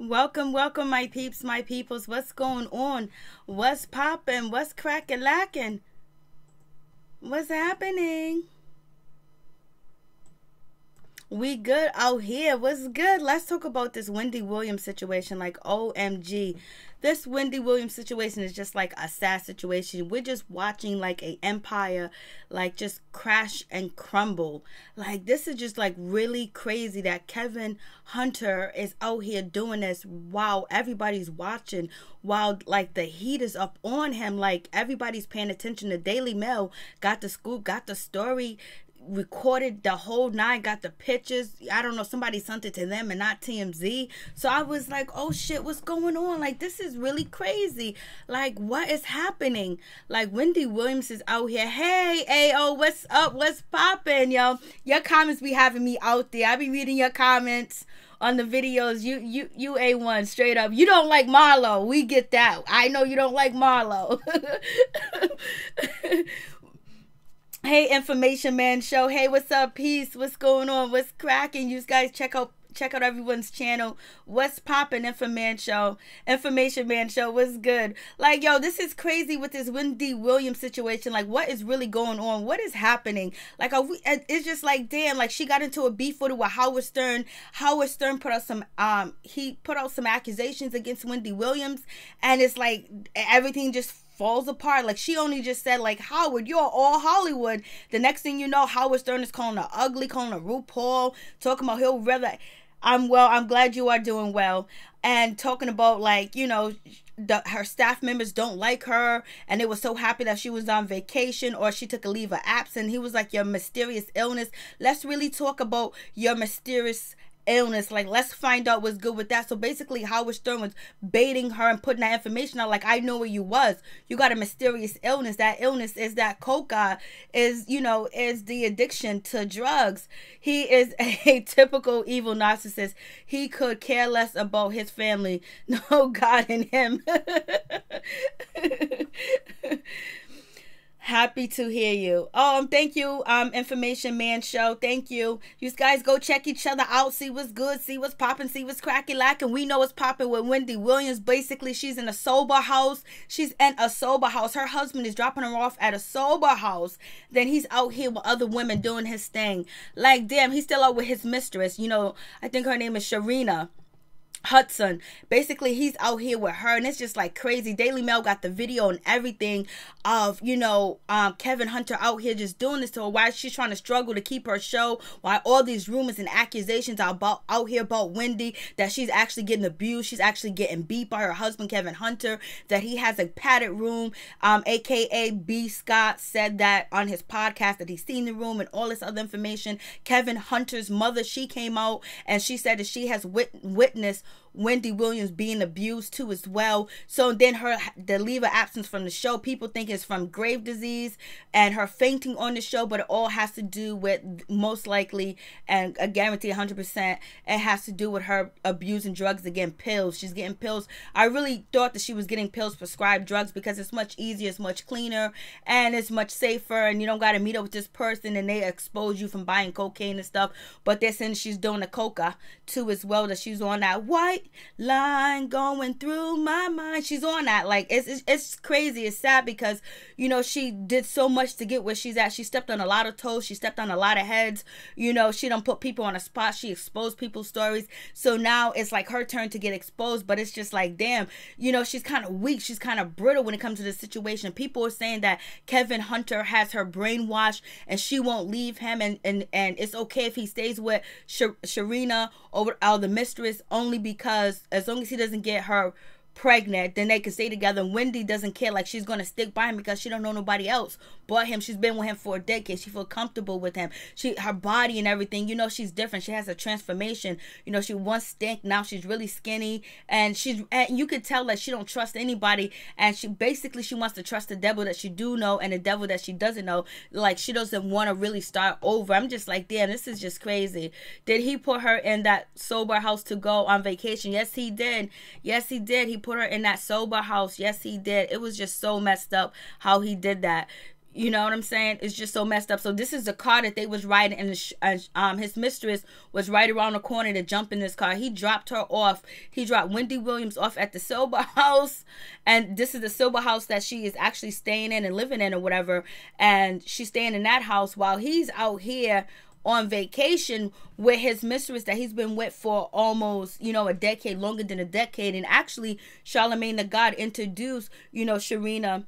Welcome, welcome, my peeps, my peoples. What's going on? What's poppin'? What's crackin' lackin'? What's happening? We good out here. What's good? Let's talk about this Wendy Williams situation. Like, OMG. This Wendy Williams situation is just like a sad situation. We're just watching like a empire like just crash and crumble. Like, this is just like really crazy that Kevin Hunter is out here doing this while everybody's watching, while like the heat is up on him. Like, everybody's paying attention. The Daily Mail got the scoop, got the story, recorded the whole nine, got the pictures. I don't know, somebody sent it to them and not TMZ. So I was like, oh shit, what's going on? Like, this is really crazy. Like, what is happening? Like, Wendy Williams is out here. Hey, Ayo, what's up? What's poppin', yo? Your comments be having me out there. I be reading your comments on the videos. You A1, straight up. You don't like Marlo. We get that. I know you don't like Marlo. Hey, Information Man Show. Hey, what's up? Peace. What's going on? What's cracking? You guys check out everyone's channel. What's poppin'? Information Man Show. What's good? Like, yo, this is crazy with this Wendy Williams situation. Like, what is really going on? What is happening? Like, it's just like, damn, like, she got into a beef with Howard Stern. Howard Stern put out some accusations against Wendy Williams, and it's like everything just falls apart. Like, she only just said, like, Howard, you're all Hollywood. The next thing you know, Howard Stern is calling her ugly, calling her RuPaul, talking about he'll rather, I'm glad you are doing well, and talking about, like, you know, her staff members don't like her, and they were so happy that she was on vacation or she took a leave of absence. He was like, your mysterious illness. Let's really talk about your mysterious illness. Like, let's find out what's good with that. So basically, Howard Stern was baiting her and putting that information out. Like, I know where you was. You got a mysterious illness. That illness is that coca, is, you know, is the addiction to drugs. He is a typical evil narcissist. He could care less about his family. No God in him. Happy to hear you. Thank you, Information Man Show. Thank you. You guys go check each other out. See what's good. See what's popping. See what's cracking lacking. We know what's popping with Wendy Williams. Basically, she's in a sober house. She's in a sober house. Her husband is dropping her off at a sober house. Then he's out here with other women doing his thing. Like, damn, he's still out with his mistress. You know, I think her name is Sharina Hudson. Basically, he's out here with her, and it's just like crazy. Daily Mail got the video and everything of, you know, Kevin Hunter out here just doing this to her. Why she's trying to struggle to keep her show, why all these rumors and accusations are out here about Wendy, that she's actually getting abused, she's actually getting beat by her husband Kevin Hunter, that he has a padded room. AKA B. Scott said that on his podcast, that he's seen the room and all this other information. Kevin Hunter's mother, she came out and she said that she has witnessed Wendy Williams being abused too as well. So then the leave of absence from the show, people think it's from grave disease and her fainting on the show, but it all has to do with, most likely, and I guarantee 100%, it has to do with her abusing drugs again. Pills. She's getting pills. I really thought that she was getting pills, prescribed drugs, because it's much easier, it's much cleaner, and it's much safer, and you don't got to meet up with this person and they expose you from buying cocaine and stuff. But they're saying she's doing the coca too as well, that she's on that white line going through my mind. She's on that. Like, it's crazy. It's sad because, you know, she did so much to get where she's at. She stepped on a lot of toes. She stepped on a lot of heads. You know, she done put people on a spot. She exposed people's stories. So now it's like her turn to get exposed. But it's just like, damn, you know, she's kind of weak. She's kind of brittle when it comes to this situation. People are saying that Kevin Hunter has her brainwashed and she won't leave him, and it's okay if he stays with Sharina or the mistress, only because as long as he doesn't get her pregnant, then they can stay together. And Wendy doesn't care. Like, she's gonna stick by him because she don't know nobody else but him. She's been with him for a decade. She feel comfortable with him. Her body and everything, you know, she's different. She has a transformation. You know, she once stank, now she's really skinny, and you could tell that she don't trust anybody, and she wants to trust the devil that she do know and the devil that she doesn't know. Like, she doesn't want to really start over. I'm just like, damn, this is just crazy. Did he put her in that sober house to go on vacation? Yes, he did. Yes, he did. He put her in that sober house. Yes, he did. It was just so messed up how he did that. You know what I'm saying? It's just so messed up. So this is the car that they was riding, and his mistress was right around the corner to jump in this car. He dropped her off. He dropped Wendy Williams off at the Silver House, and this is the Silver House that she is actually staying in and living in or whatever. And she's staying in that house while he's out here on vacation with his mistress that he's been with for almost, a decade, longer than a decade. And actually, Charlemagne the God introduced, Sharina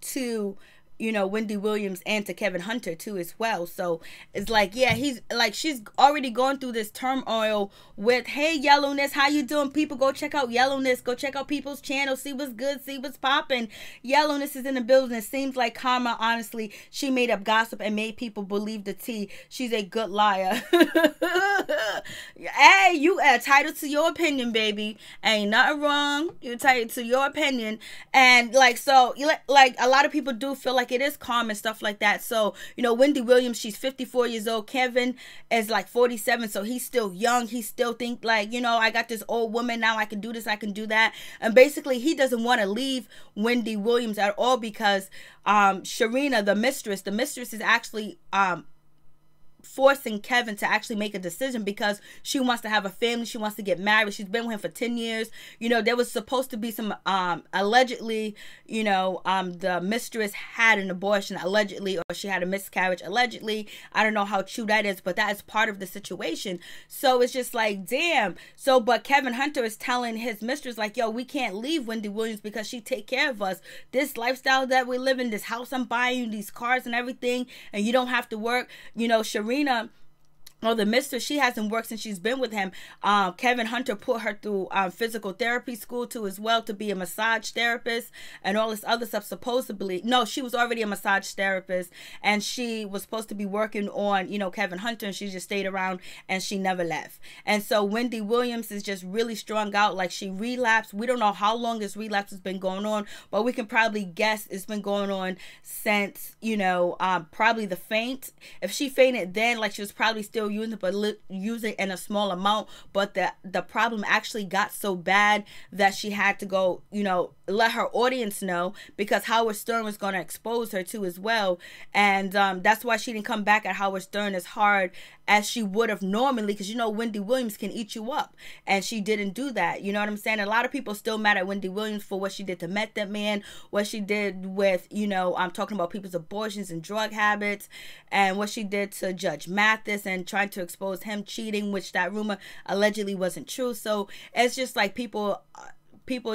to Wendy Williams and to Kevin Hunter too as well. So it's like, yeah, he's like, she's already going through this turmoil with, hey, Yellowness, how you doing? People, go check out Yellowness, go check out people's channel, see what's good, see what's popping. Yellowness is in the building. It seems like Karma, honestly, she made up gossip and made people believe the tea. She's a good liar. Hey, you are entitled to your opinion, baby. Ain't nothing wrong. You're entitled to your opinion. And like, so like a lot of people do feel like it is calm and stuff like that. So, Wendy Williams, she's 54 years old. Kevin is like 47. So he's still young. He still think like, I got this old woman now. I can do this. I can do that. And basically he doesn't want to leave Wendy Williams at all because Sharina, the mistress is actually forcing Kevin to actually make a decision because she wants to have a family. She wants to get married. She's been with him for 10 years. There was supposed to be some, allegedly, the mistress had an abortion, allegedly, or she had a miscarriage, allegedly. I don't know how true that is, but that is part of the situation. So it's just like, damn. So, but Kevin Hunter is telling his mistress, like, yo, we can't leave Wendy Williams because she take care of us. This lifestyle that we live in, this house I'm buying you, these cars and everything, and you don't have to work. Sharina, the mistress, she hasn't worked since she's been with him. Kevin Hunter put her through physical therapy school too as well to be a massage therapist and all this other stuff. Supposedly, no, she was already a massage therapist and she was supposed to be working on, Kevin Hunter, and she just stayed around and she never left. And so Wendy Williams is just really strung out. Like, she relapsed. We don't know how long this relapse has been going on, but we can probably guess it's been going on since, probably the faint. If she fainted then, like, she was probably still using it, but use it in a small amount. But the problem actually got so bad that she had to go, let her audience know, because Howard Stern was going to expose her too as well. And that's why she didn't come back at Howard Stern as hard as she would have normally, because Wendy Williams can eat you up, and she didn't do that. You know what I'm saying? A lot of people still mad at Wendy Williams for what she did to Method Man, what she did with, I'm talking about people's abortions and drug habits, and what she did to Judge Mathis and trying to expose him cheating, which that rumor allegedly wasn't true. So it's just like people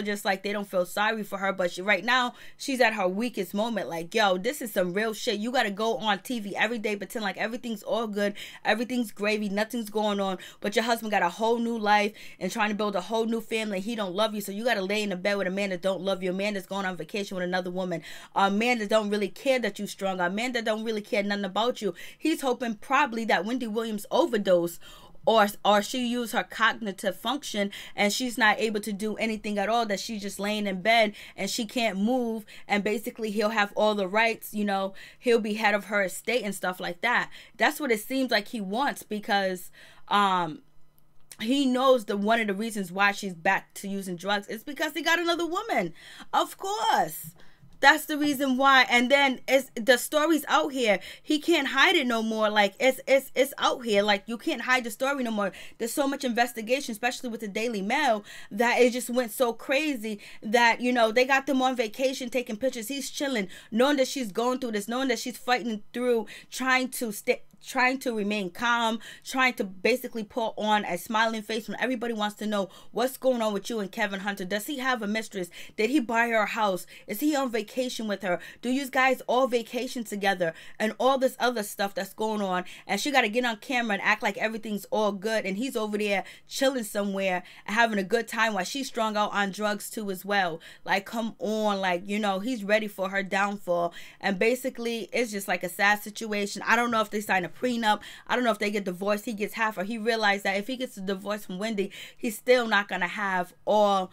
just like, they don't feel sorry for her, but right now she's at her weakest moment. Like, yo, this is some real shit. You got to go on TV every day, pretend like everything's all good, everything's gravy, nothing's going on, but your husband got a whole new life and trying to build a whole new family. He don't love you, so you got to lay in the bed with a man that don't love you, a man that's going on vacation with another woman, a man that don't really care that you strong, a man that don't really care nothing about you. He's hoping probably that Wendy Williams overdose, or she used her cognitive function and she's not able to do anything at all, that she's just laying in bed and she can't move, and basically he'll have all the rights, he'll be head of her estate and stuff like that. That's what it seems like he wants, because he knows one of the reasons why she's back to using drugs is because he got another woman. Of course. That's the reason why. And then the story's out here. He can't hide it no more. Like, it's out here. Like, you can't hide the story no more. There's so much investigation, especially with the Daily Mail, that it just went so crazy that, they got them on vacation taking pictures. He's chilling, knowing that she's going through this, knowing that she's fighting through, trying to remain calm, trying to basically put on a smiling face when everybody wants to know what's going on with you and Kevin Hunter. Does he have a mistress? Did he buy her a house? Is he on vacation with her? Do you guys all vacation together? And all this other stuff that's going on. And she got to get on camera and act like everything's all good. And he's over there chilling somewhere and having a good time while she's strung out on drugs too as well. Like, come on. Like, he's ready for her downfall. And basically, it's just like a sad situation. I don't know if they sign a prenup. I don't know if they get divorced. He gets half, or he realized that if he gets a divorce from Wendy, he's still not going to have all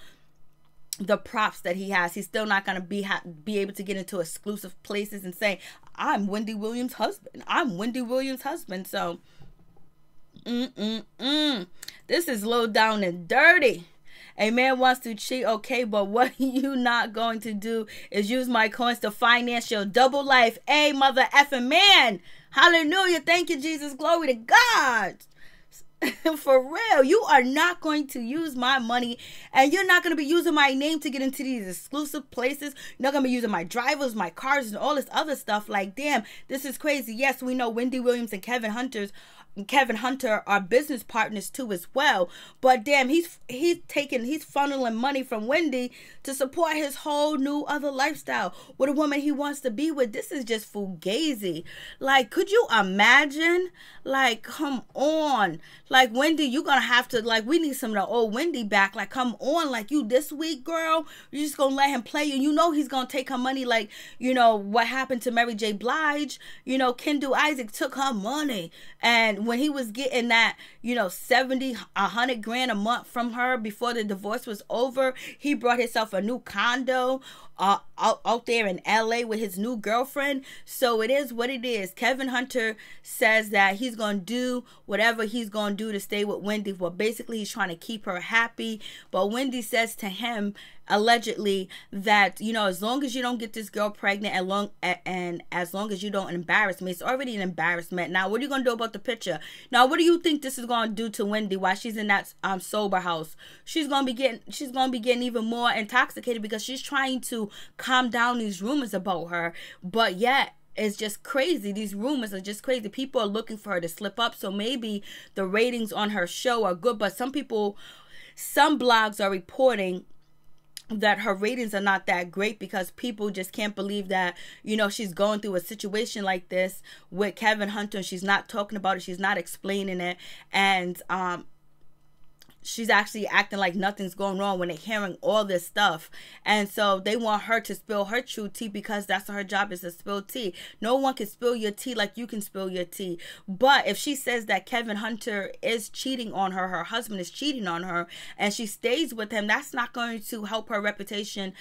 the props that he has. He's still not going to be able to get into exclusive places and say, I'm Wendy Williams' husband. I'm Wendy Williams' husband. So, this is low down and dirty. A man wants to cheat, okay, but what you not going to do is use my coins to finance your double life. A mother effing man. Hallelujah. Thank you, Jesus. Glory to God. For real, you are not going to use my money, and you're not going to be using my name to get into these exclusive places. You're not going to be using my drivers, my cars, and all this other stuff. Like, damn, this is crazy. Yes, we know Wendy Williams and Kevin Hunter are business partners too as well, but damn, he's funneling money from Wendy to support his whole new other lifestyle with a woman he wants to be with. This is just fugazi. Like, could you imagine? Like, come on. Like, Wendy, you're gonna have to, like, we need some of the old Wendy back. Like, come on. Like, you this week, girl, you're just gonna let him play you. You know he's gonna take her money. Like, you know what happened to Mary J. Blige. You know, Kendall Isaac took her money, and when he was getting that, you know, 70, 100 grand a month from her before the divorce was over, he brought himself a new condo out there in LA with his new girlfriend. So it is what it is. Kevin Hunter says that he's going to do whatever he's going to do to stay with Wendy. Well, basically he's trying to keep her happy. But Wendy says to him, allegedly, that, you know, as long as you don't get this girl pregnant and as long as you don't embarrass me, it's already an embarrassment. Now, what are you going to do about the picture? Now, what do you think this is going to do to Wendy while she's in that sober house? She's going to be getting even more intoxicated because she's trying to calm down these rumors about her. But yet, it's just crazy. These rumors are just crazy. People are looking for her to slip up. So maybe the ratings on her show are good, but some blogs are reporting that her ratings are not that great because people just can't believe that, you know, she's going through a situation like this with Kevin Hunter and she's not talking about it, she's not explaining it, and she's actually acting like nothing's going on when they're hearing all this stuff. And so they want her to spill her true tea because that's her job, is to spill tea. No one can spill your tea like you can spill your tea. But if she says that Kevin Hunter is cheating on her, her husband is cheating on her, and she stays with him, that's not going to help her reputation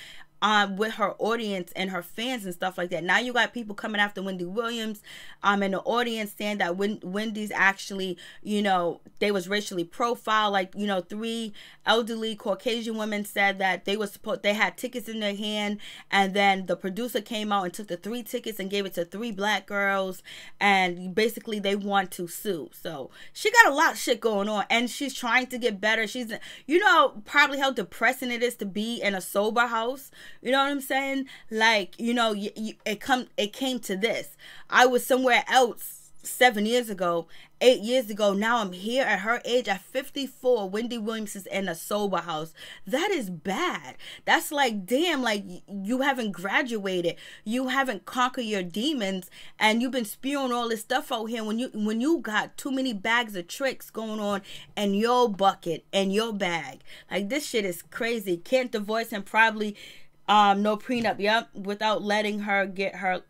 with her audience and her fans and stuff like that. Now you got people coming after Wendy Williams in the audience saying that Wendy's actually, you know, they was racially profiled. Like, you know, 3 elderly Caucasian women said that they had tickets in their hand, and then the producer came out and took the 3 tickets and gave it to 3 black girls, and basically they want to sue. So she got a lot of shit going on, and she's trying to get better. She's, you know, probably how depressing it is to be in a sober house. You know what I'm saying? Like, you know, it came to this. I was somewhere else 7 years ago, 8 years ago. Now I'm here at her age at 54. Wendy Williams is in a sober house. That is bad. That's like, damn, like you haven't graduated. You haven't conquered your demons, and you've been spewing all this stuff out here when you got too many bags of tricks going on in your bucket and your bag. Like, this shit is crazy. Can't divorce him, probably no prenup, yep, without letting her get her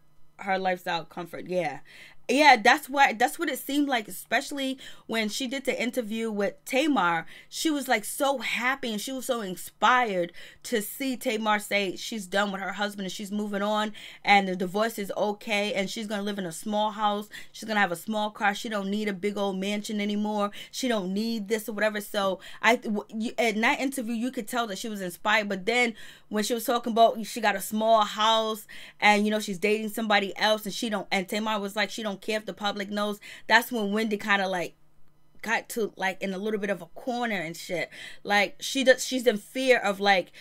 lifestyle comfort. Yeah, that's what it seemed like, especially when she did the interview with Tamar. She was like so happy and she was so inspired to see Tamar say she's done with her husband and she's moving on and the divorce is okay and she's going to live in a small house. She's going to have a small car. She don't need a big old mansion anymore. She don't need this or whatever. So in that interview, you could tell that she was inspired. But then when she was talking about she got a small house and, you know, she's dating somebody else and Tamar was like, she don't care if the public knows. That's when Wendy kind of like got to like in a little bit of a corner and shit. Like she's in fear of like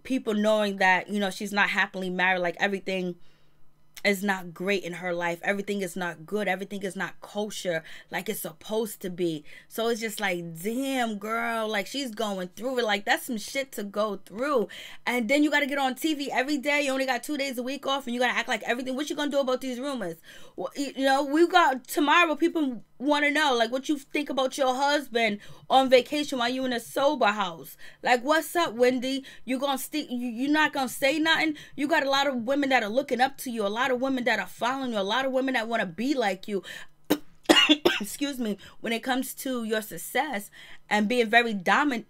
people knowing that, you know, she's not happily married. Like everything is not great in her life. Everything is not good. Everything is not kosher like it's supposed to be. So it's just like, damn, girl, like she's going through it. Like, that's some shit to go through. And then you got to get on TV every day. You only got 2 days a week off and you got to act like everything. What you going to do about these rumors? Well, you know, we got tomorrow. People want to know, like, what you think about your husband on vacation while you in a sober house. Like, what's up, Wendy? You're not going to say nothing? You got a lot of women that are looking up to you. A lot of women that are following you. A lot of women that want to be like you. Excuse me. When it comes to your success and being very dominant.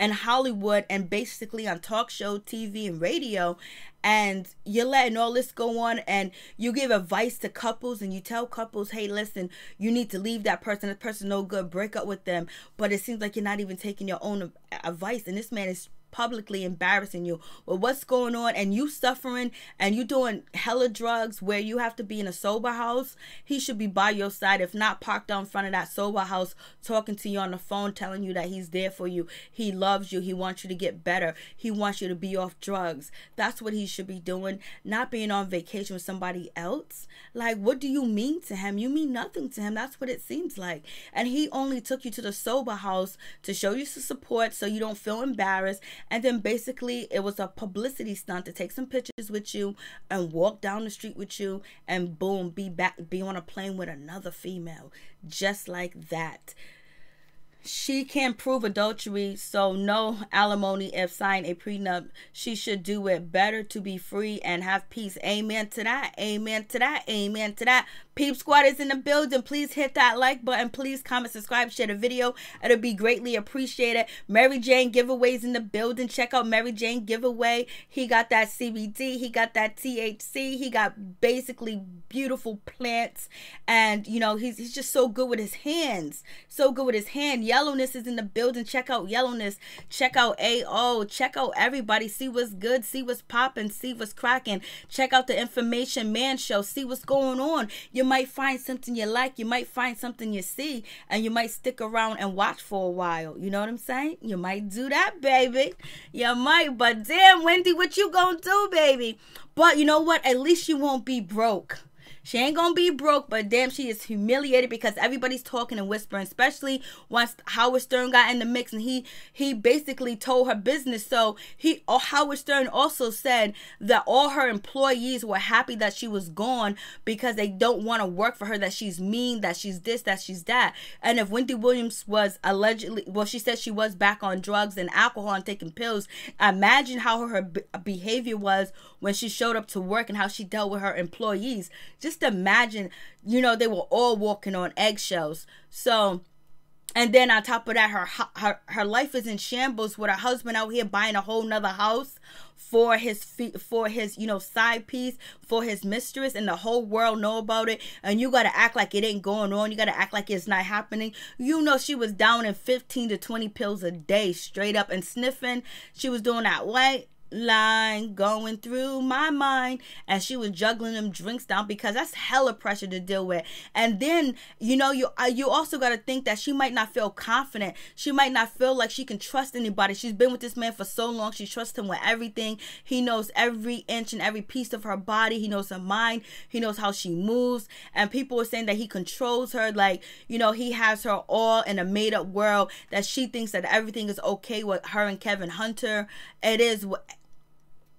in Hollywood and basically on talk show, TV, and radio, and you're letting all this go on, and you give advice to couples, and you tell couples, hey, listen, you need to leave that person no good, break up with them. But it seems like you're not even taking your own advice, and this man is publicly embarrassing you with what's going on, and you suffering, and you doing hella drugs where you have to be in a sober house. He should be by your side, if not parked out in front of that sober house, talking to you on the phone, telling you that he's there for you, he loves you, he wants you to get better, he wants you to be off drugs. That's what he should be doing, not being on vacation with somebody else. Like, what do you mean to him? You mean nothing to him. That's what it seems like. And he only took you to the sober house to show you some support so you don't feel embarrassed. And then basically it was a publicity stunt to take some pictures with you and walk down the street with you, and boom, be on a plane with another female, just like that. She can't prove adultery, so no alimony if sign a prenup. She should do it. Better to be free and have peace. Amen to that. Amen to that. Amen to that. Peep Squad is in the building. Please hit that like button. Please comment, subscribe, share the video. It'll be greatly appreciated. Mary Jane giveaways in the building. Check out Mary Jane giveaway. He got that CBD. He got that THC. He got basically beautiful plants. And, you know, he's just so good with his hands. So good with his hand. Yellowness is in the building. Check out Yellowness. Check out AO. Check out everybody. See what's good. See what's popping. See what's cracking. Check out the Information Man Show. See what's going on. You might find something you like. You might find something you see. And you might stick around and watch for a while. You know what I'm saying? You might do that, baby. You might. But damn, Wendy, what you gonna do, baby? But you know what? At least you won't be broke. She ain't gonna be broke, but damn, she is humiliated because everybody's talking and whispering, especially once Howard Stern got in the mix and he basically told her business. So Howard Stern also said that all her employees were happy that she was gone because they don't want to work for her, that she's mean, that she's this, that she's that. And if Wendy Williams was allegedly, well, she said she was back on drugs and alcohol and taking pills, imagine how her behavior was when she showed up to work and how she dealt with her employees. Just imagine, you know, they were all walking on eggshells. So, and then on top of that, her life is in shambles with her husband out here buying a whole nother house for his you know, side piece, for his mistress, and the whole world know about it. And you gotta act like it ain't going on. You gotta act like it's not happening. You know, she was down in 15 to 20 pills a day straight up and sniffing. She was doing that white line going through my mind, and she was juggling them drinks down because that's hella pressure to deal with. And then, you know, you also got to think that she might not feel confident. She might not feel like she can trust anybody. She's been with this man for so long. She trusts him with everything. He knows every inch and every piece of her body. He knows her mind. He knows how she moves. And people are saying that he controls her, like, you know, he has her all in a made up world, that she thinks that everything is okay with her and Kevin Hunter. It is.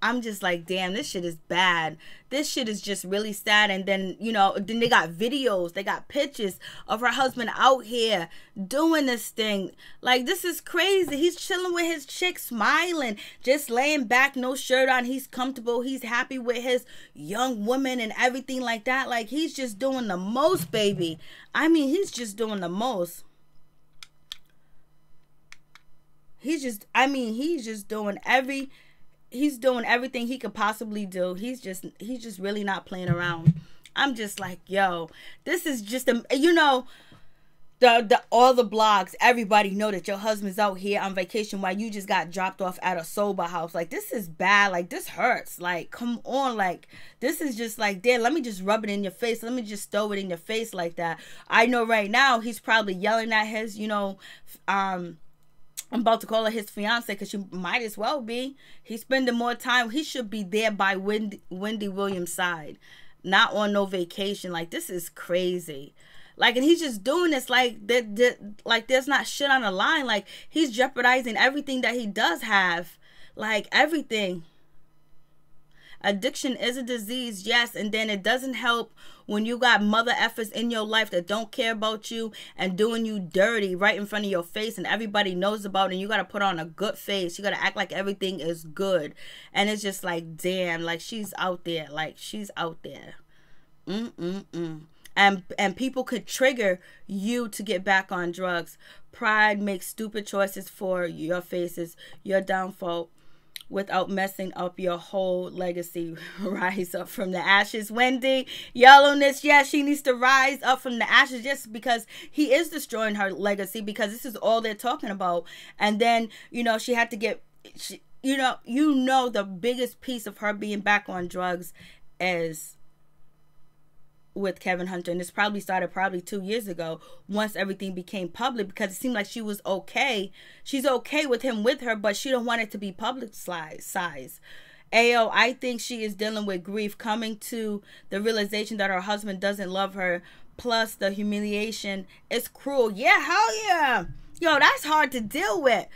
I'm just like, damn, this shit is bad. This shit is just really sad. And then, you know, then they got videos, they got pictures of her husband out here doing this thing. Like, this is crazy. He's chilling with his chick, smiling, just laying back, no shirt on. He's comfortable. He's happy with his young woman and everything like that. Like, he's just doing the most, baby. I mean, he's just doing the most. He's just doing everything he could possibly do. He's just really not playing around. I'm just like, yo, this is just you know, all the blogs, everybody know that your husband's out here on vacation while you just got dropped off at a sober house. Like, this is bad. Like, this hurts. Like, come on. Like, this is just like, damn, let me just rub it in your face. Let me just throw it in your face like that. I know right now he's probably yelling at his, you know, I'm about to call her his fiance because she might as well be. He's spending more time. He should be there by Wendy Williams' side, not on no vacation. Like, this is crazy. Like, and he's just doing this like like there's not shit on the line. Like, he's jeopardizing everything that he does have. Like, everything. Addiction is a disease, yes, and then it doesn't help when you got mother effers in your life that don't care about you and doing you dirty right in front of your face, and everybody knows about it, and you got to put on a good face. You got to act like everything is good. And it's just like, damn, like, she's out there. Like, she's out there. And people could trigger you to get back on drugs. Pride makes stupid choices for your faces, your downfall, without messing up your whole legacy. Rise up from the ashes, Wendy. Yellowness, yeah, she needs to rise up from the ashes, just because he is destroying her legacy, because this is all they're talking about. And then, she had to get, the biggest piece of her being back on drugs is with Kevin Hunter, and this probably started 2 years ago, once everything became public, because it seemed like she was okay. She's okay with him with her, but she don't want it to be publicized. Ayo, I think she is dealing with grief, coming to the realization that her husband doesn't love her, plus the humiliation is cruel. Yeah, hell yeah. Yo, that's hard to deal with.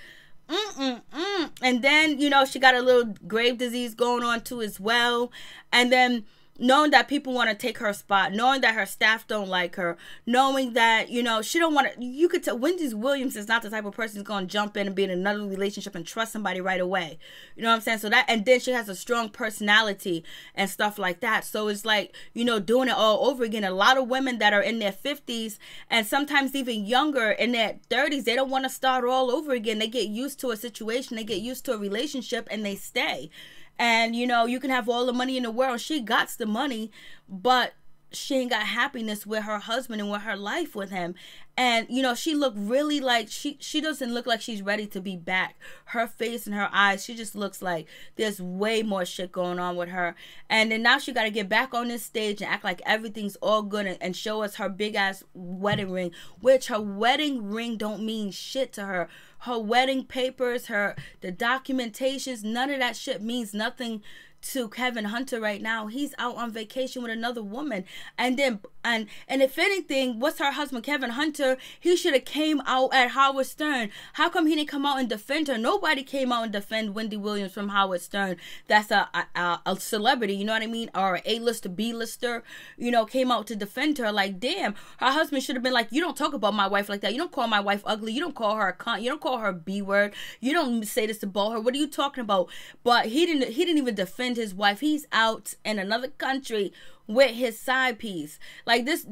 And then, she got a little grave disease going on too as well. And then knowing that people want to take her spot, knowing that her staff don't like her, knowing that, she don't want to, you could tell Wendy Williams is not the type of person who's going to jump in and be in another relationship and trust somebody right away. You know what I'm saying? So that, and then she has a strong personality and stuff like that. So it's like, doing it all over again. A lot of women that are in their 50s and sometimes even younger, in their 30s, they don't want to start all over again. They get used to a situation, they get used to a relationship, and they stay. And, you can have all the money in the world. She got the money, but she ain't got happiness with her husband and with her life with him. And, she looked really like, she doesn't look like she's ready to be back. Her face and her eyes, she just looks like there's way more shit going on with her. And then now she got to get back on this stage and act like everything's all good and show us her big ass wedding ring, which her wedding ring don't mean shit to her. Her wedding papers, the documentations, none of that shit means nothing to Kevin Hunter right now. He's out on vacation with another woman. And then, and if anything, what's her husband, Kevin Hunter? He should have came out at Howard Stern. How come he didn't come out and defend her? Nobody came out and defend Wendy Williams from Howard Stern. That's a celebrity, you know what I mean? Or an A-lister, B-lister, came out to defend her. Like, damn, her husband should have been like, you don't talk about my wife like that. You don't call my wife ugly. You don't call her a cunt. You don't call her a B-word. You don't say this about her. What are you talking about? But he didn't even defend his wife. He's out in another country with his side piece. Like this,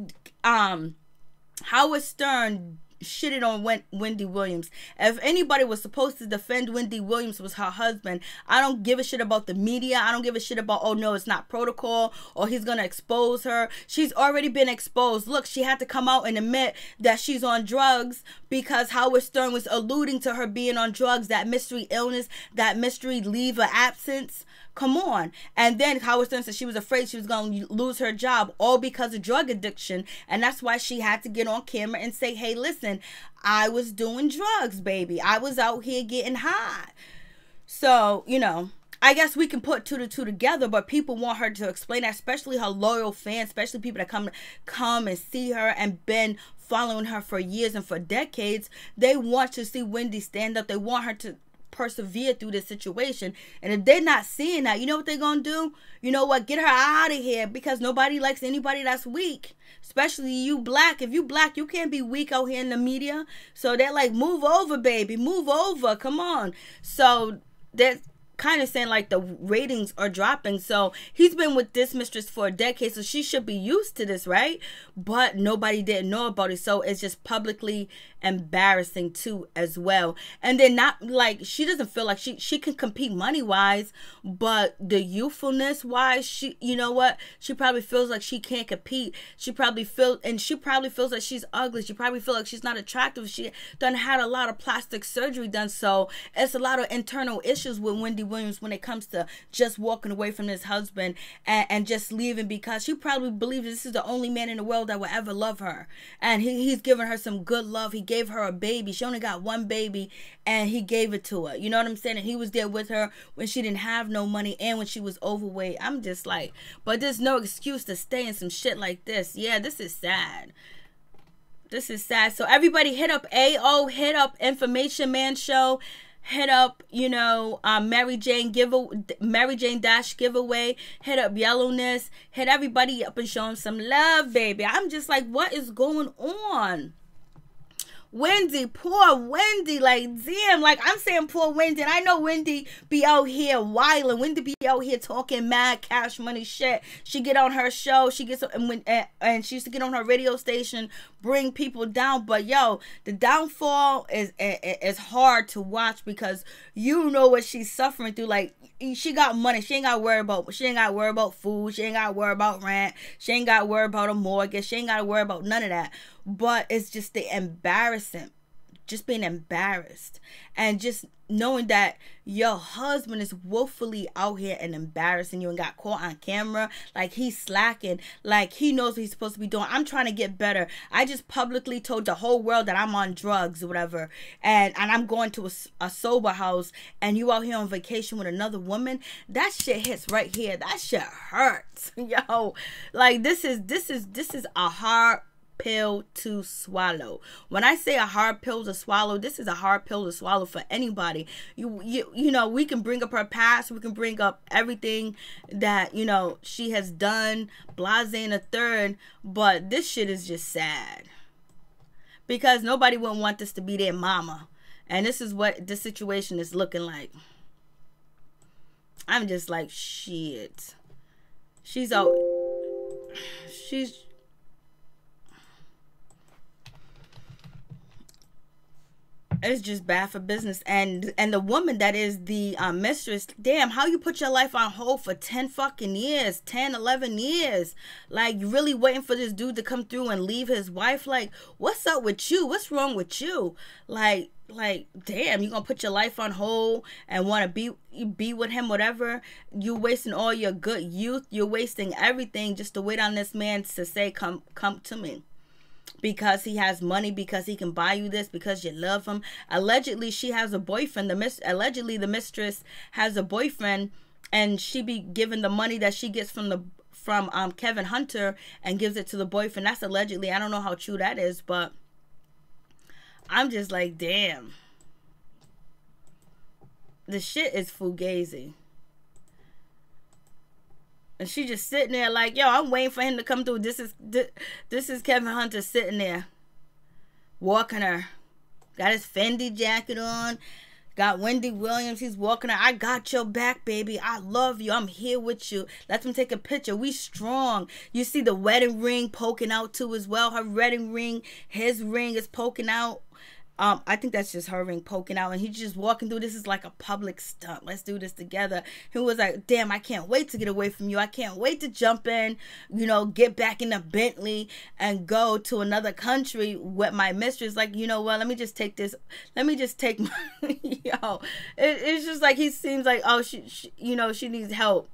Howard Stern shitted on Wendy Williams. If anybody was supposed to defend Wendy Williams, was her husband. I don't give a shit about the media. I don't give a shit about, oh no, it's not protocol, or he's gonna expose her. She's already been exposed. Look, she had to come out and admit that she's on drugs because Howard Stern was alluding to her being on drugs, that mystery illness, that mystery leave of absence. Come on. And then Howard Stern said she was afraid she was going to lose her job, all because of drug addiction. And that's why she had to get on camera and say, hey, listen, I was doing drugs, baby. I was out here getting high. So, I guess we can put two to two together, but people want her to explain that, especially her loyal fans, especially people that come and see her and been following her for years and for decades. They want to see Wendy stand up. They want her to persevere through this situation. And if they're not seeing that, you know what they're gonna do? You know what? Get her out of here, because nobody likes anybody that's weak, especially you black. If you black, you can't be weak out here in the media. So they're like, move over, baby, move over, come on. So they're kind of saying like the ratings are dropping. So he's been with this mistress for a decade, so she should be used to this, right? But nobody didn't know about it, so it's just publicly embarrassing too as well. And then not like, she doesn't feel like she can compete money wise, but the youthfulness wise, she, you know what, she probably feels like she can't compete. She probably feels like she's ugly. She probably feels like she's not attractive. She done had a lot of plastic surgery done, so it's a lot of internal issues with Wendy Williams when it comes to just walking away from this husband and just leaving, because she probably believes this is the only man in the world that will ever love her, and he's given her some good love. He gave her a baby. She only got one baby, and he gave it to her. You know what I'm saying? And he was there with her when she didn't have no money and when she was overweight. I'm just like, but there's no excuse to stay in some shit like this. Yeah, this is sad. This is sad. So everybody hit up AO, hit up Information Man Show, hit up, Mary Jane Dash giveaway, hit up Yellowness, hit everybody up and show them some love, baby. I'm just like, what is going on? Wendy, poor Wendy, like, damn, like, I'm saying poor Wendy, and I know Wendy be out here wilding, Wendy be out here talking mad cash money shit. She get on her show, she gets, and she used to get on her radio station, bring people down, but yo, the downfall is hard to watch, because you know what she's suffering through. Like, she got money, she ain't got to worry about food, she ain't got to worry about rent, she ain't got to worry about a mortgage, she ain't got to worry about none of that. But it's just the embarrassment, just being embarrassed, and just knowing that your husband is woefully out here and embarrassing you and got caught on camera, like he's slacking, like he knows what he's supposed to be doing. I'm trying to get better. I just publicly told the whole world that I'm on drugs or whatever, and I'm going to a sober house, and you out here on vacation with another woman. That shit hits right here. That shit hurts, yo. Like, this is a hard pill to swallow. When I say a hard pill to swallow, this is a hard pill to swallow for anybody. You know, we can bring up her past, we can bring up everything that, you know, she has done, blase and a third, but this shit is just sad, because nobody would want this to be their mama, and this is what the situation is looking like. I'm just like, shit. It's just bad for business. And the woman that is the mistress, damn, how you put your life on hold for 10 fucking years, 10, 11 years? Like, you really waiting for this dude to come through and leave his wife? Like, what's up with you? What's wrong with you? Like, damn, you gonna put your life on hold and want to be with him, whatever? You wasting all your good youth. You're wasting everything just to wait on this man to say, come to me. Because he has money, because he can buy you this, because you love him. Allegedly, she has a boyfriend. Allegedly, the mistress has a boyfriend, and she be giving the money that she gets from Kevin Hunter and gives it to the boyfriend. That's allegedly. I don't know how true that is, but I'm just like, damn. The shit is fugazi. And she just sitting there like, yo, I'm waiting for him to come through. This is Kevin Hunter sitting there, walking her. Got his Fendi jacket on. Got Wendy Williams. He's walking her. I got your back, baby. I love you. I'm here with you. Let them take a picture. We strong. You see the wedding ring poking out too as well. Her wedding ring, his ring is poking out. I think that's just her ring poking out, and he's just walking through. This is like a public stunt. Let's do this together. He was like, damn, I can't wait to get away from you. I can't wait to jump in, you know, get back in the Bentley and go to another country with my mistress. Like, you know what, let me just take my, yo, it's just like, he seems like, oh, she you know, she needs help.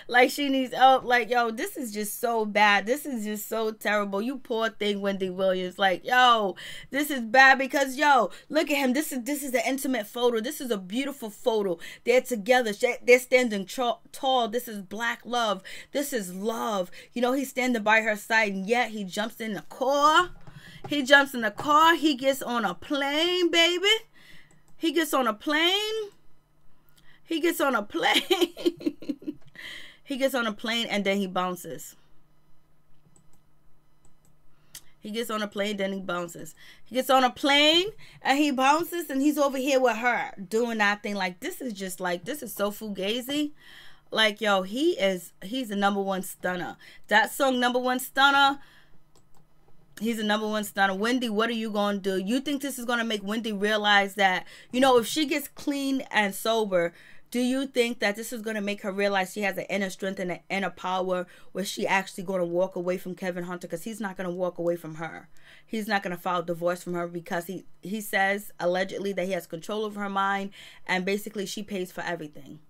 Like, she needs help. Like, yo, this is just so bad. This is just so terrible. You poor thing, Wendy Williams. Like, yo, this is bad, because, yo, look at him. This is an intimate photo. This is a beautiful photo. They're together. They're standing tall. This is black love. This is love. You know, he's standing by her side, and yet he jumps in the car. He jumps in the car. He gets on a plane, baby. He gets on a plane. He gets on a plane. He gets on a plane, and then he bounces. He gets on a plane, then he bounces. He gets on a plane, and he bounces, and he's over here with her doing that thing. Like, this is just like, this is so fugazi. Like, yo, he's the number one stunner. That song, Number One Stunner, he's a number one stunner. Wendy, what are you going to do? You think this is going to make Wendy realize that, you know, if she gets clean and sober, do you think that this is going to make her realize she has an inner strength and an inner power where she actually going to walk away from Kevin Hunter? Because he's not going to walk away from her. He's not going to file divorce from her, because he says allegedly that he has control over her mind, and basically she pays for everything.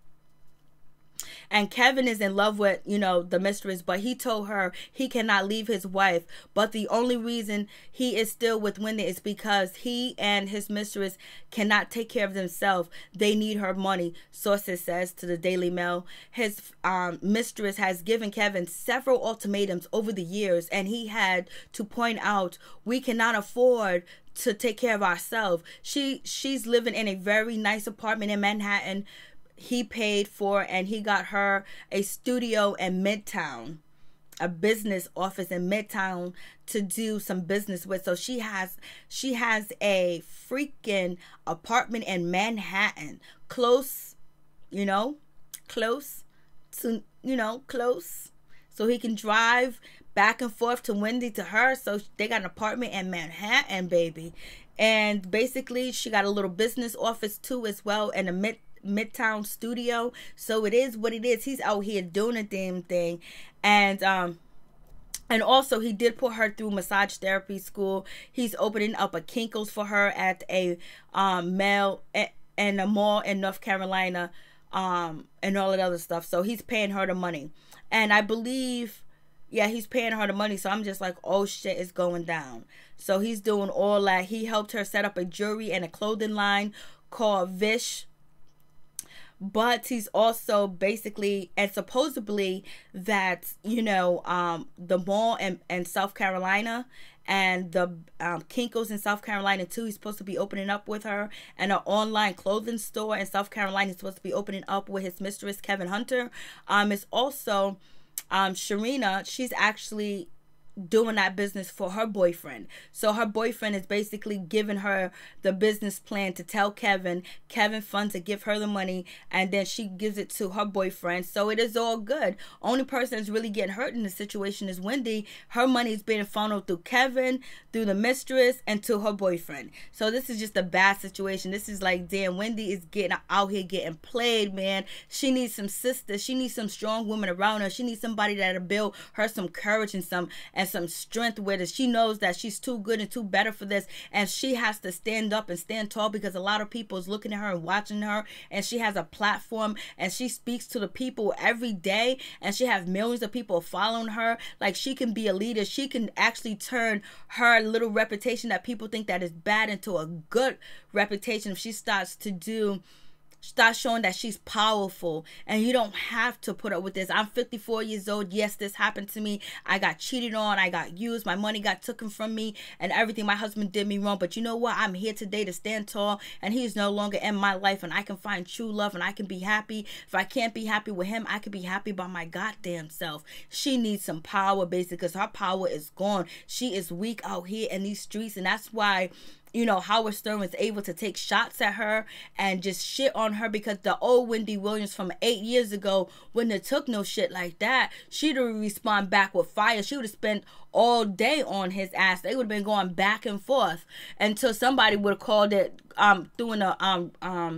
And Kevin is in love with, you know, the mistress, but he told her he cannot leave his wife. But the only reason he is still with Wendy is because he and his mistress cannot take care of themselves. They need her money, sources says to the Daily Mail. His mistress has given Kevin several ultimatums over the years, and he had to point out, we cannot afford to take care of ourselves. She's living in a very nice apartment in Manhattan. He paid for, and he got her a studio in Midtown. a business office in Midtown to do some business with. So she has a freaking apartment in Manhattan, close, close to, close, so he can drive back and forth to Wendy, to her. So they got an apartment in Manhattan, baby. And basically she got a little business office too as well, and a Midtown studio. So it is what it is. He's out here doing a damn thing. And also he did put her through massage therapy school. He's opening up a Kinko's for her at a mall in North Carolina, and all that other stuff. So he's paying her the money. And I believe, yeah, he's paying her the money. So I'm just like, oh shit, it's going down. So he's doing all that. He helped her set up a jewelry and a clothing line called Vish. But he's also basically, and supposedly that, the mall in South Carolina and the Kinko's in South Carolina too, he's supposed to be opening up with her. And an online clothing store in South Carolina is supposed to be opening up with his mistress, Kevin Hunter. It's also Sharina, she's actually doing that business for her boyfriend. So her boyfriend is basically giving her the business plan to tell Kevin funds to give her the money, and then she gives it to her boyfriend. So it is all good. Only person that's really getting hurt in the situation is Wendy. Her money is being funneled through Kevin, through the mistress, and to her boyfriend. So this is just a bad situation. This is like, damn, Wendy is getting out here getting played, man. She needs some sisters. She needs some strong women around her. She needs somebody that'll build her some courage and some strength with it. She knows that she's too good and too better for this, and she has to stand up and stand tall, because a lot of people is looking at her and watching her, and she has a platform, and she speaks to the people every day, and she has millions of people following her. Like, she can be a leader. She can actually turn her little reputation that people think that is bad into a good reputation if she starts showing that she's powerful. And you don't have to put up with this. I'm 54 years old. Yes, this happened to me. I got cheated on. I got used. My money got taken from me and everything. My husband did me wrong. But you know what? I'm here today to stand tall, and he's no longer in my life, and I can find true love, and I can be happy. If I can't be happy with him, I can be happy by my goddamn self. She needs some power, basically, because her power is gone. She is weak out here in these streets, and that's why Howard Stern was able to take shots at her and just shit on her, because the old Wendy Williams from 8 years ago wouldn't have took no shit like that. She'd have responded back with fire. She would have spent all day on his ass. They would have been going back and forth until somebody would have called it doing a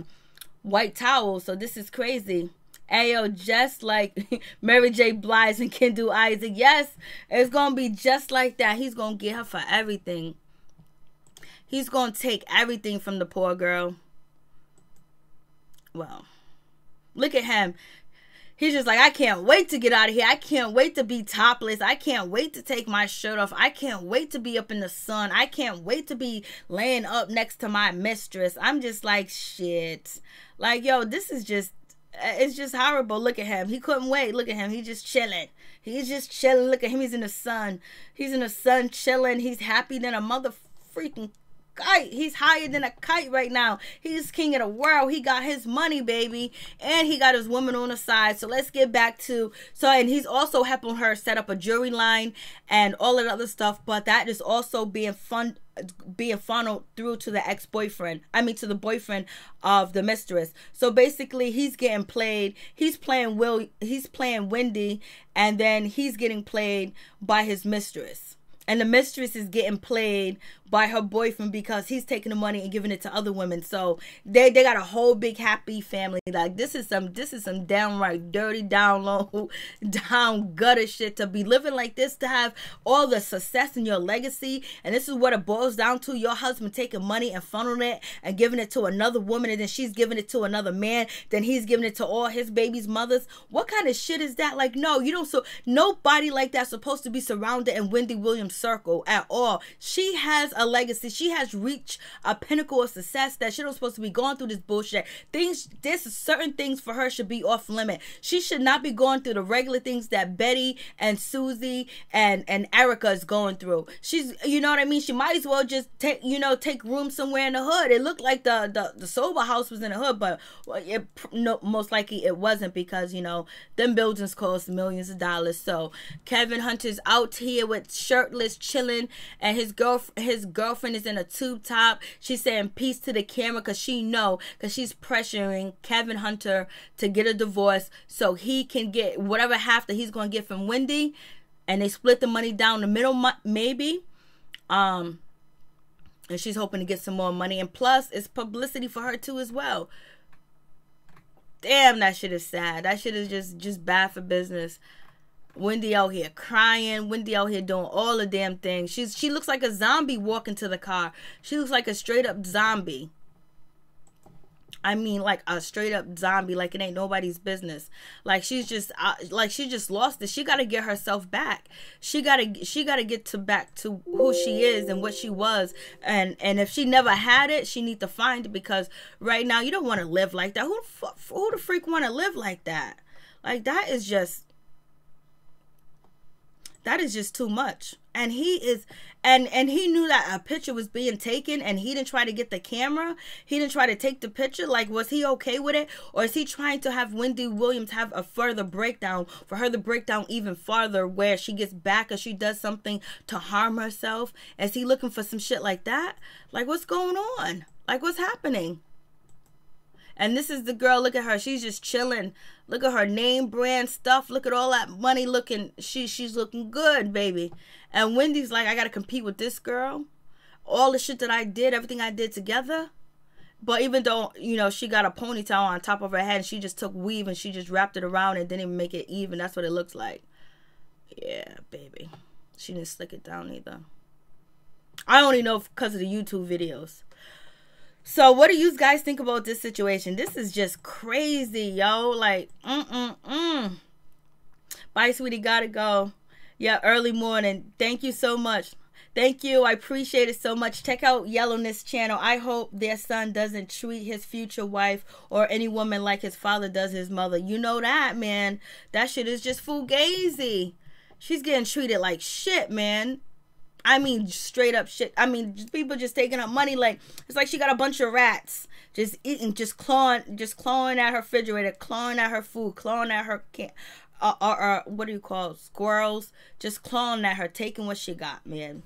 white towel. So this is crazy. Ayo, just like Mary J. Blige and Kendall Isaac. Yes, it's gonna be just like that. He's gonna get her for everything. He's going to take everything from the poor girl. Well, look at him. He's just like, I can't wait to get out of here. I can't wait to be topless. I can't wait to take my shirt off. I can't wait to be up in the sun. I can't wait to be laying up next to my mistress. I'm just like, shit. Like, yo, this is just, it's just horrible. Look at him. He couldn't wait. Look at him. He's just chilling. He's just chilling. Look at him. He's in the sun. He's in the sun chilling. He's happy than a mother freaking kite. He's higher than a kite right now. He's king of the world. He got his money, baby, and he got his woman on the side. So let's get back to, and he's also helping her set up a jewelry line and all of the other stuff, but that is also being funneled through to the ex-boyfriend. I mean, to the boyfriend of the mistress. So basically, he's getting played. He's playing Wendy, and then he's getting played by his mistress. And the mistress is getting played by her boyfriend because he's taking the money and giving it to other women. So they got a whole big happy family. Like, this is some downright dirty, down low, down gutter shit to be living like this, to have all the success in your legacy. And this is what it boils down to. Your husband taking money and funneling it and giving it to another woman, and then she's giving it to another man. Then he's giving it to all his baby's mothers. What kind of shit is that? Like, no, you don't. So nobody like that's supposed to be surrounded in Wendy Williams' circle at all. She has a legacy. She has reached a pinnacle of success that she don't supposed to be going through this bullshit. There's certain things for her should be off limit. She should not be going through the regular things that Betty and Susie and Erica is going through. She's, you know what I mean? She might as well just take room somewhere in the hood. It looked like the sober house was in the hood, but most likely it wasn't, because, you know, them buildings cost millions of dollars. So Kevin Hunter's out here with shirtless, chilling, and his girlfriend is in a tube top. She's saying peace to the camera because she's pressuring Kevin Hunter to get a divorce so he can get whatever half that he's going to get from Wendy, and they split the money down the middle, maybe. And she's hoping to get some more money, and plus it's publicity for her too as well. Damn, that shit is sad. That shit is just bad for business. Wendy out here crying. Wendy out here doing all the damn things. She looks like a zombie walking to the car. She looks like a straight up zombie. I mean, like a straight up zombie, like it ain't nobody's business. Like she just lost it. She got to get herself back. She got to get back to who she is and what she was. And if she never had it, she need to find it, because right now you don't want to live like that. Who the freak want to live like that? Like that is just too much. And he is, and he knew that a picture was being taken, and he didn't try to get the camera. He didn't try to take the picture. Like, was he okay with it? Or is he trying to have Wendy Williams have a further breakdown, for her to break down even farther, where she gets back or she does something to harm herself? Is he looking for some shit like that? Like, what's going on? Like, what's happening? And this is the girl. Look at her. She's just chilling. Look at her name brand stuff. Look at all that money looking. She's looking good, baby. And Wendy's like, I got to compete with this girl. All the shit that I did, everything I did together. But even though, you know, she got a ponytail on top of her head, and she just took weave and she just wrapped it around and didn't even make it even. That's what it looks like. Yeah, baby. She didn't slick it down either. I only know because of the YouTube videos. So what do you guys think about this situation? This is just crazy, yo. Like, Bye, sweetie. Gotta go. Yeah, early morning. Thank you so much. Thank you. I appreciate it so much. Check out Yellowness channel. I hope their son doesn't treat his future wife or any woman like his father does his mother. You know that, man. That shit is just fugazi. She's getting treated like shit, man. I mean, straight up shit. I mean, just people just taking up money. Like, it's like she got a bunch of rats just eating, just clawing at her refrigerator, clawing at her food, clawing at her what do you call it? Squirrels, just clawing at her, taking what she got, man.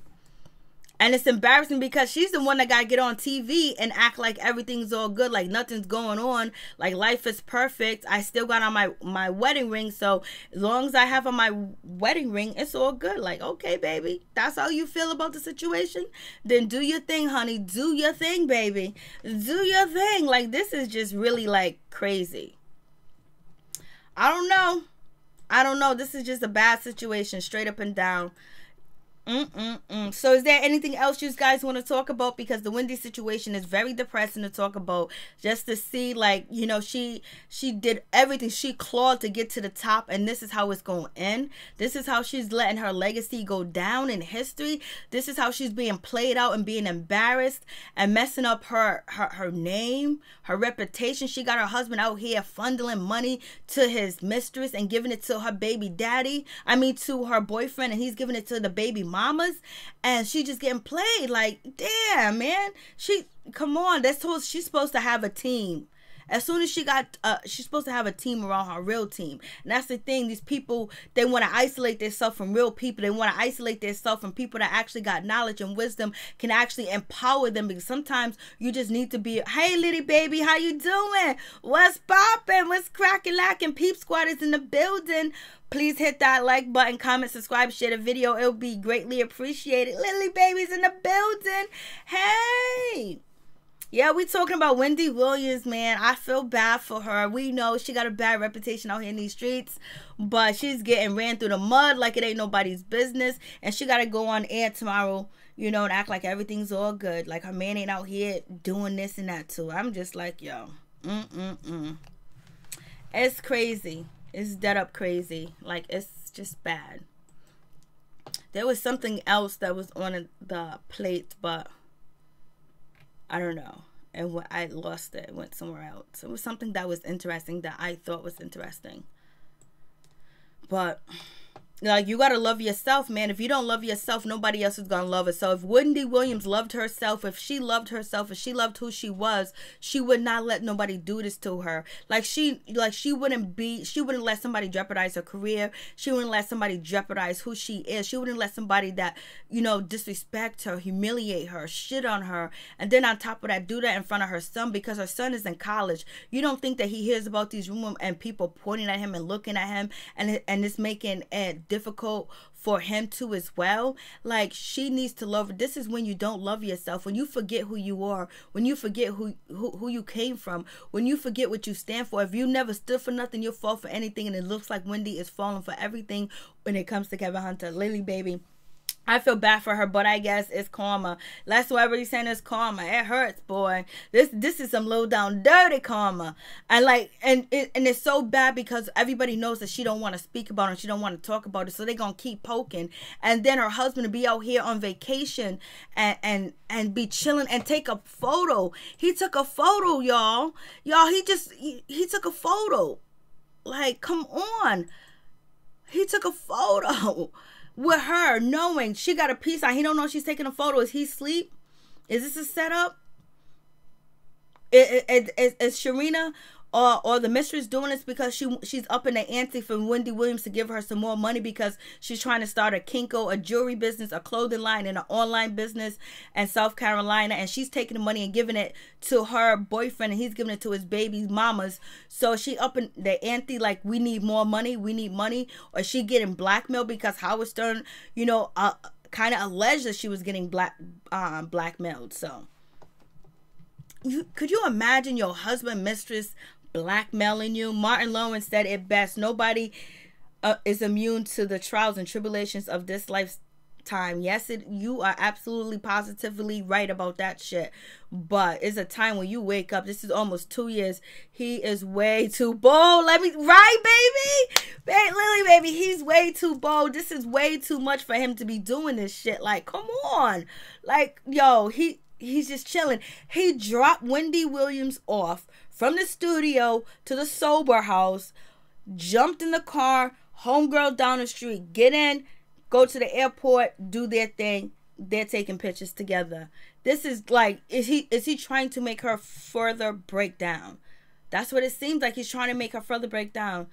And it's embarrassing because she's the one that got to get on TV and act like everything's all good, like nothing's going on, like life is perfect. I still got on my wedding ring, so as long as I have on my wedding ring, it's all good. Like, okay, baby, that's how you feel about the situation? Then do your thing, honey. Do your thing, baby. Do your thing. Like, this is just really, like, crazy. I don't know. This is just a bad situation, straight up and down. So is there anything else you guys want to talk about? Because the Wendy situation is very depressing to talk about. Just to see, like, you know, she did everything. She clawed to get to the top, and this is how it's going to end. This is how she's letting her legacy go down in history. This is how she's being played out and being embarrassed and messing up her name, her reputation. She got her husband out here funneling money to his mistress and giving it to her baby daddy. I mean, to her boyfriend, and he's giving it to the baby mamas, and she just getting played. Like, damn, man. Come on, she's supposed to have a team. As soon as she's supposed to have a team around her, real team. And that's the thing. These people, they want to isolate themselves from real people. They want to isolate themselves from people that actually got knowledge and wisdom, can actually empower them. Because sometimes you just need to be, hey, little baby, how you doing? What's poppin'? What's crackin' lacking? Peep Squad is in the building. Please hit that like button, comment, subscribe, share the video. It'll be greatly appreciated. Lily Baby's in the building. Hey. Yeah, we talking about Wendy Williams, man. I feel bad for her. We know she got a bad reputation out here in these streets, but she's getting ran through the mud like it ain't nobody's business. And she got to go on air tomorrow, you know, and act like everything's all good. Like her man ain't out here doing this and that too. I'm just like, yo. It's crazy. It's dead up crazy. Like, it's just bad. There was something else that was on the plate, but I don't know. And I lost it. It went somewhere else. It was something that was interesting, that I thought was interesting. But like, you gotta love yourself, man. If you don't love yourself, nobody else is gonna love it. So if Wendy Williams loved herself, if she loved herself, if she loved who she was, she would not let nobody do this to her. She wouldn't let somebody jeopardize her career. She wouldn't let somebody jeopardize who she is. She wouldn't let somebody that, disrespect her, humiliate her, shit on her, and then on top of that, do that in front of her son, because her son is in college. You don't think that he hears about these rumors and people pointing at him and looking at him, and it's making it difficult for him too as well? Like, she needs to love. This is when you don't love yourself, when you forget who you are, when you forget who you came from, when you forget what you stand for. If you never stood for nothing, you'll fall for anything. And it looks like Wendy is falling for everything when it comes to Kevin Hunter. Lily, baby, I feel bad for her, but I guess it's karma. That's what everybody's saying, is karma. It hurts, boy. This is some low down dirty karma. And it's so bad because everybody knows that she don't want to speak about it. She don't want to talk about it. So they're gonna keep poking. And then her husband will be out here on vacation and be chilling and take a photo. He took a photo, y'all. He took a photo. Like, come on. He took a photo with her, knowing she got a peace sign. He don't know she's taking a photo. Is he asleep? Is this a setup? Is Sharina or the mistress doing this because she's up in the ante for Wendy Williams to give her some more money, because she's trying to start a Kinko, a jewelry business, a clothing line, and an online business in South Carolina, and she's taking the money and giving it to her boyfriend, and he's giving it to his baby's mamas. So she up in the ante, like, we need more money, we need money. Or is she getting blackmailed because Howard Stern, kind of alleged that she was getting blackmailed. So could you imagine your husband, mistress, blackmailing you? Martin Lawrence said it best: nobody is immune to the trials and tribulations of this lifetime. Yes, you are absolutely positively right about that shit. But it's a time when you wake up. This is almost 2 years. He is way too bold. Right, baby? Lily, baby, he's way too bold. This is way too much for him to be doing this shit. Like, come on. Like, yo, he's just chilling. He dropped Wendy Williams off from the studio to the sober house, jumped in the car, homegirl down the street, get in, go to the airport, do their thing. They're taking pictures together. This is like, is he trying to make her further break down? That's what it seems like. He's trying to make her further break down.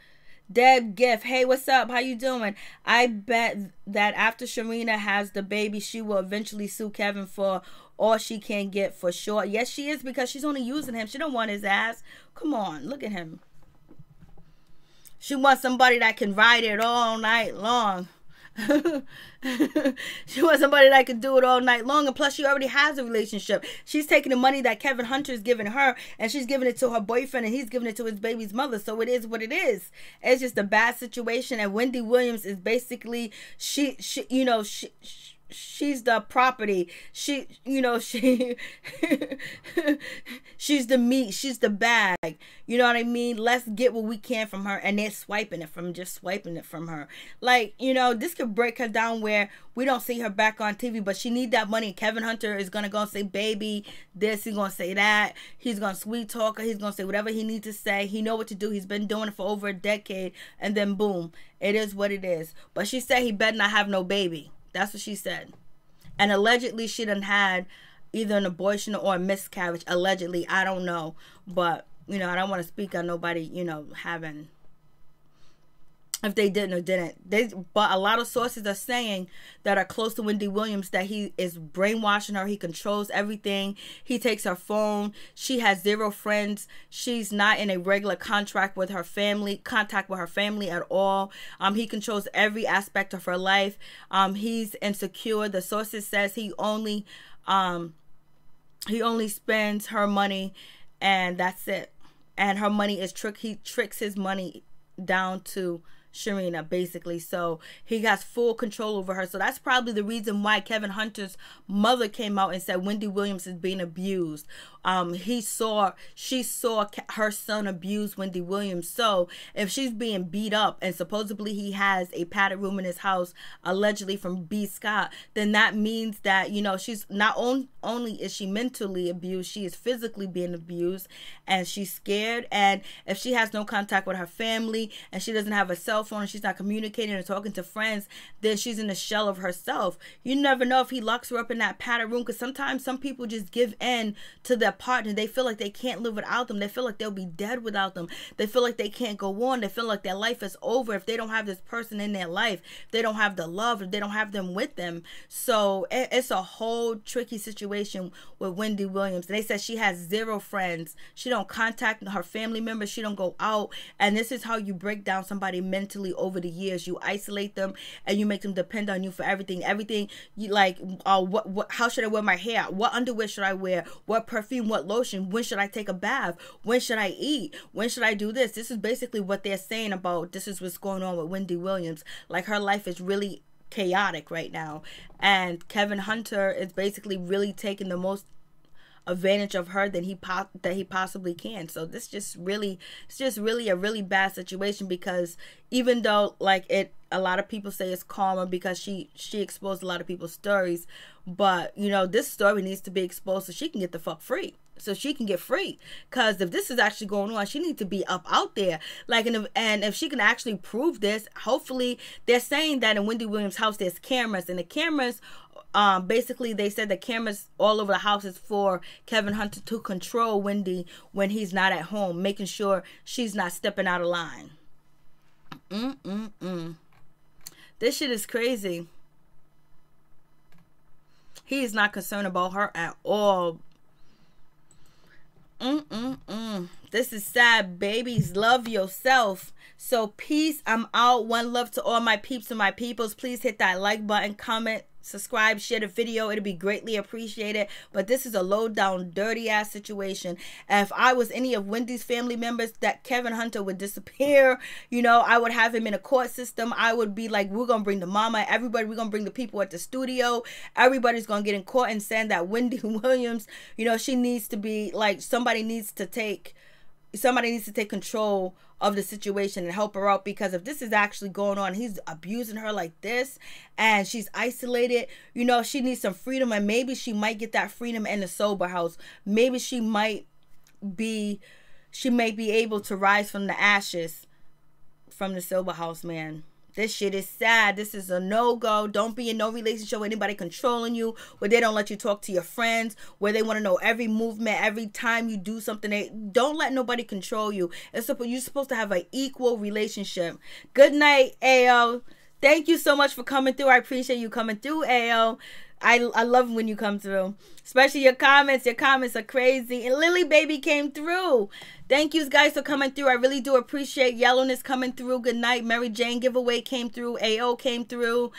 Deb Gift, hey, what's up? How you doing? I bet that after Sharina has the baby, she will eventually sue Kevin for all she can get, for sure. Yes, she is, because she's only using him. She don't want his ass. Come on, look at him. She wants somebody that can ride it all night long. She wants somebody that can do it all night long. And plus, she already has a relationship. She's taking the money that Kevin Hunter is giving her, and she's giving it to her boyfriend, and he's giving it to his baby's mother. So it is what it is. It's just a bad situation. And Wendy Williams is basically, she's the property. She's the meat. She's the bag. You know what I mean? Let's get what we can from her. And they're swiping it from her. Like, this could break her down where we don't see her back on TV, but she need that money. Kevin Hunter is going to go and say, baby, this, he's going to say that. He's going to sweet talk her. He's going to say whatever he needs to say. He know what to do. He's been doing it for over a decade. And then boom, it is what it is. But she said he better not have no baby. That's what she said. And allegedly she done had either an abortion or a miscarriage. Allegedly. I don't know. But, I don't want to speak on nobody, having, if they didn't or didn't. But a lot of sources are saying that are close to Wendy Williams that he is brainwashing her. He controls everything. He takes her phone. She has 0 friends. She's not in a regular contact with her family at all. He controls every aspect of her life. He's insecure. The sources says he only spends her money, and that's it. And her money is he tricks his money down to Sharina, basically. So he has full control over her. So that's probably the reason why Kevin Hunter's mother came out and said Wendy Williams is being abused, she saw her son abuse Wendy Williams. So if she's being beat up and supposedly he has a padded room in his house, allegedly from B. Scott, then that means that, you know, she's not only is she mentally abused, she is physically being abused, and she's scared. And if she has no contact with her family and she doesn't have a cell phone and she's not communicating or talking to friends, then she's in a shell of herself. You never know if he locks her up in that padded room, because sometimes some people just give in to their partner. They feel like they can't live without them. They feel like they'll be dead without them. They feel like they can't go on. They feel like their life is over if they don't have this person in their life, if they don't have the love, if they don't have them with them. So it's a whole tricky situation with Wendy Williams. They said she has 0 friends. She don't contact her family members. She don't go out. And this is how you break down somebody mentally over the years. You isolate them and you make them depend on you for everything. Everything you like, how should I wear my hair? What underwear should I wear? What perfume? What lotion? When should I take a bath? When should I eat? When should I do this? This is basically what they're saying about this is what's going on with Wendy Williams. Like, her life is really chaotic right now, and Kevin Hunter is basically really taking the most advantage of her that he possibly can. So it's just really a really bad situation, because even though like a lot of people say it's karma because she exposed a lot of people's stories, but you know, this story needs to be exposed so she can get the fuck free. So she can get free, because if this is actually going on, she needs to be up out there. Like, and if she can actually prove this, hopefully they're saying that in Wendy Williams' house there's cameras, and the cameras, basically they said the cameras all over the house is for Kevin Hunter to control Wendy when he's not at home, making sure she's not stepping out of line. This shit is crazy. He is not concerned about her at all. This is sad, babies. Love yourself. So peace. I'm out. One love to all my peeps and my peoples. Please hit that like button, comment, subscribe, share the video. It'll be greatly appreciated. But this is a low down, dirty ass situation. And if I was any of Wendy's family members, that Kevin Hunter would disappear. You know, I would have him in a court system. I would be like, we're gonna bring the mama, everybody, we're gonna bring the people at the studio. Everybody's gonna get in court and saying that Wendy Williams, you know, she needs to be like, somebody needs to take control of the situation and help her out, because if this is actually going on, he's abusing her like this and she's isolated, you know, she needs some freedom. And maybe she might get that freedom in the sober house. Maybe she may be able to rise from the ashes from the sober house, man. This shit is sad. This is a no-go. Don't be in no relationship with anybody controlling you, where they don't let you talk to your friends, where they want to know every movement, every time you do something. Don't let nobody control you. You're supposed to have an equal relationship. Good night, AO. Thank you so much for coming through. I appreciate you coming through, AO. I love when you come through, especially your comments. Your comments are crazy. And Lily Baby came through. Thank you guys for coming through. I really do appreciate Yellowness coming through. Good night. Mary Jane giveaway came through. AO came through.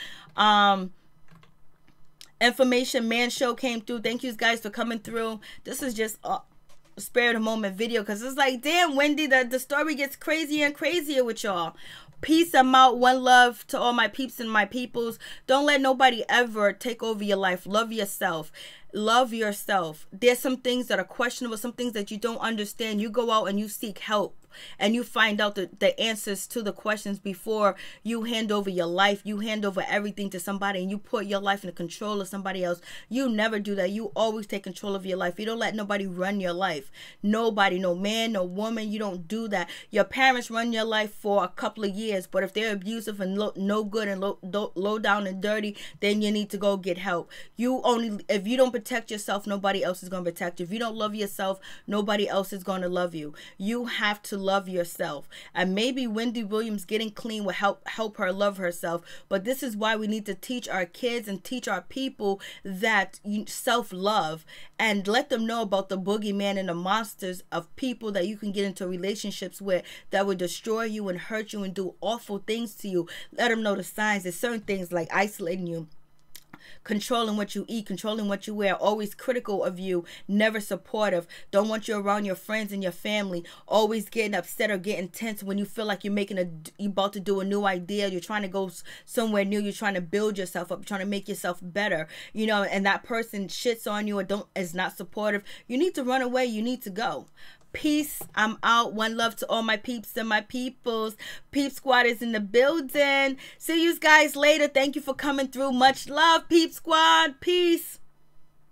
Information Man Show came through. Thank you guys for coming through. This is just a spare of the moment video, because it's like, damn, Wendy, the story gets crazier and crazier with y'all. Peace. I'm out. One love to all my peeps and my peoples. Don't let nobody ever take over your life. Love yourself. Love yourself. There's some things that are questionable, some things that you don't understand. You go out and you seek help, and you find out the answers to the questions before you hand over your life. You hand over everything to somebody and you put your life in the control of somebody else. You never do that. You always take control of your life. You don't let nobody run your life. Nobody, no man, no woman. You don't do that. Your parents run your life for a couple of years, but if they're abusive and no good and low down and dirty, then you need to go get help. If you don't protect yourself, nobody else is going to protect you. If you don't love yourself, nobody else is going to love you. You have to love yourself. And maybe Wendy Williams getting clean will help her love herself. But this is why we need to teach our kids and teach our people that self-love, and let them know about the boogeyman and the monsters of people that you can get into relationships with that would destroy you and hurt you and do awful things to you. Let them know the signs. There's certain things like isolating you, controlling what you eat, controlling what you wear, always critical of you, never supportive, don't want you around your friends and your family, always getting upset or getting tense when you feel like you're about to do a new idea, you're trying to go somewhere new, you're trying to build yourself up, you're trying to make yourself better, you know, and that person shits on you or is not supportive, you need to run away, you need to go. Peace. I'm out. One love to all my peeps and my peoples. Peep Squad is in the building. See you guys later. Thank you for coming through. Much love, Peep Squad. Peace.